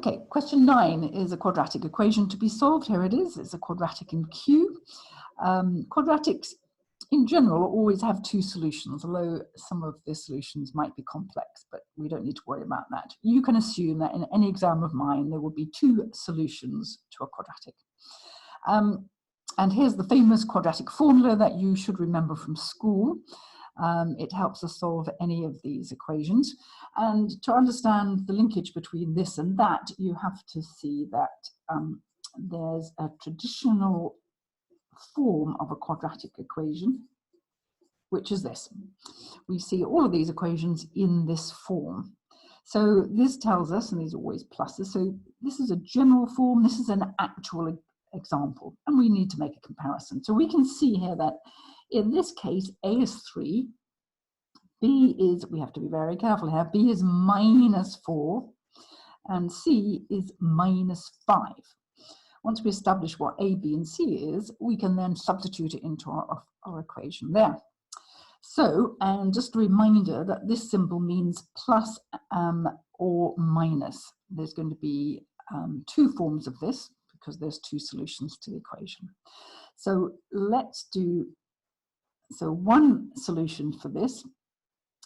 Okay, question 9 is a quadratic equation to be solved. Here it is. It's a quadratic in Q. Quadratics in general always have two solutions, although some of the solutions might be complex, but we don't need to worry about that. You can assume that in any exam of mine, there will be two solutions to a quadratic. And here's the famous quadratic formula that you should remember from school. It helps us solve any of these equations. And to understand the linkage between this and that, you have to see that there's a traditional form of a quadratic equation, which is this. We see all of these equations in this form. So this tells us, and these are always pluses, so this is a general form, this is an actual example, and we need to make a comparison. So we can see here that in this case, A is 3, B is, we have to be very careful here, B is -4, and C is -5. Once we establish what A, B, and C is, we can then substitute it into our equation there. So, and just a reminder that this symbol means plus or minus. There's going to be two forms of this because there's two solutions to the equation. So let's do, so one solution for this,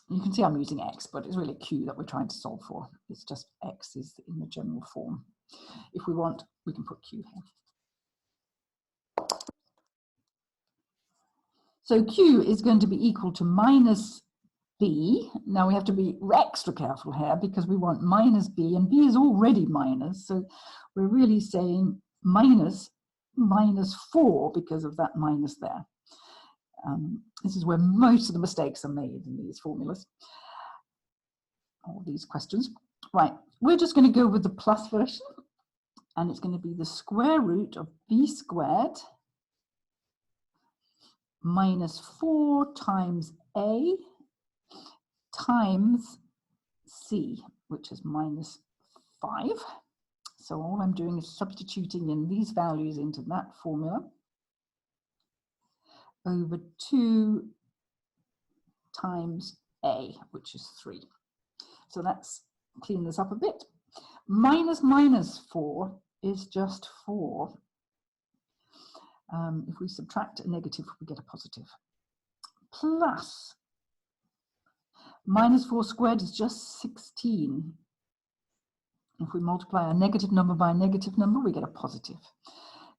you can see I'm using x, but it's really q that we're trying to solve for. It's just x is in the general form. If we want, we can put q here. So q is going to be equal to minus b. Now we have to be extra careful here because we want minus b, and b is already minus. So we're really saying minus 4 because of that minus there. This is where most of the mistakes are made in these formulas, all these questions. Right, we're just going to go with the plus version, and it's going to be the square root of b squared minus 4 times a times c, which is -5. So all I'm doing is substituting in these values into that formula over 2 times a, which is 3. So let's clean this up a bit. -4 is just 4. If we subtract a negative, we get a positive. Plus -4 squared is just 16. If we multiply a negative number by a negative number, we get a positive.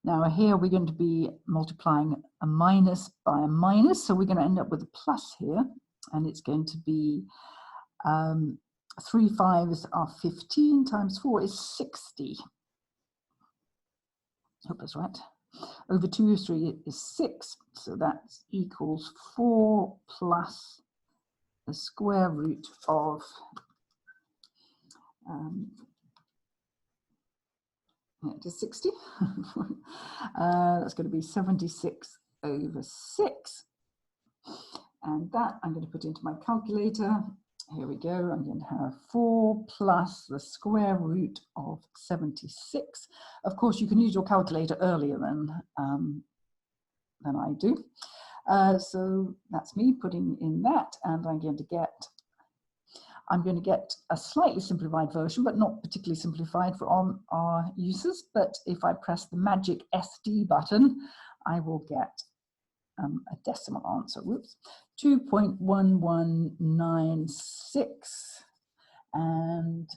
Now here we're going to be multiplying a minus by a minus, so we're going to end up with a plus here, and it's going to be 3 5s are 15 times 4 is 60. I hope that's right. Over 2 3 is 6, so that equals 4 plus the square root of it is 60. That's going to be 76 over 6. And that I'm going to put into my calculator. Here we go. I'm going to have 4 plus the square root of 76. Of course, you can use your calculator earlier than I do. So that's me putting in that, and I'm going to get a slightly simplified version, but not particularly simplified for our users. But if I press the magic SD button, I will get a decimal answer. Whoops, 2.1196, and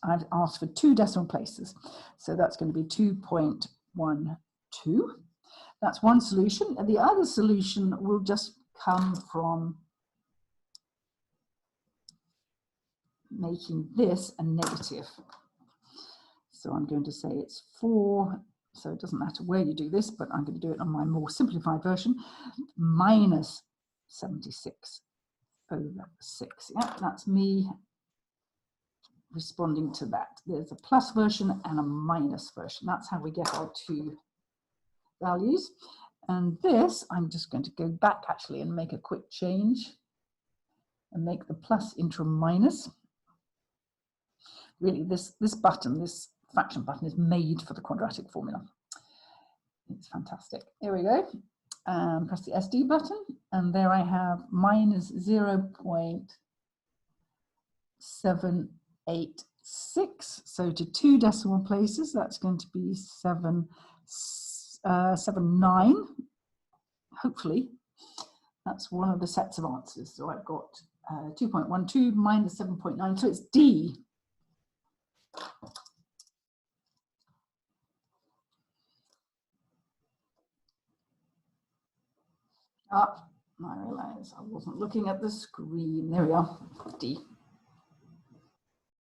I've asked for 2 decimal places, so that's going to be 2.12. That's one solution, and the other solution will just come from making this a negative. So I'm going to say it's 4, so it doesn't matter where you do this, but I'm going to do it on my more simplified version, minus 76 over 6. Yeah, that's me responding to that. There's a plus version and a minus version. That's how we get our 2 values. And this, I'm just going to go back actually and make a quick change and make the plus into a minus. Really, this button, this fraction button, is made for the quadratic formula. It's fantastic. Here we go. Press the SD button, and there I have minus 0.786. 6. So to 2 decimal places, that's going to be 779. Hopefully, that's one of the sets of answers. So I've got 2.12 minus 7.9, so it's D. Ah, I realize I wasn't looking at the screen. There we are, D.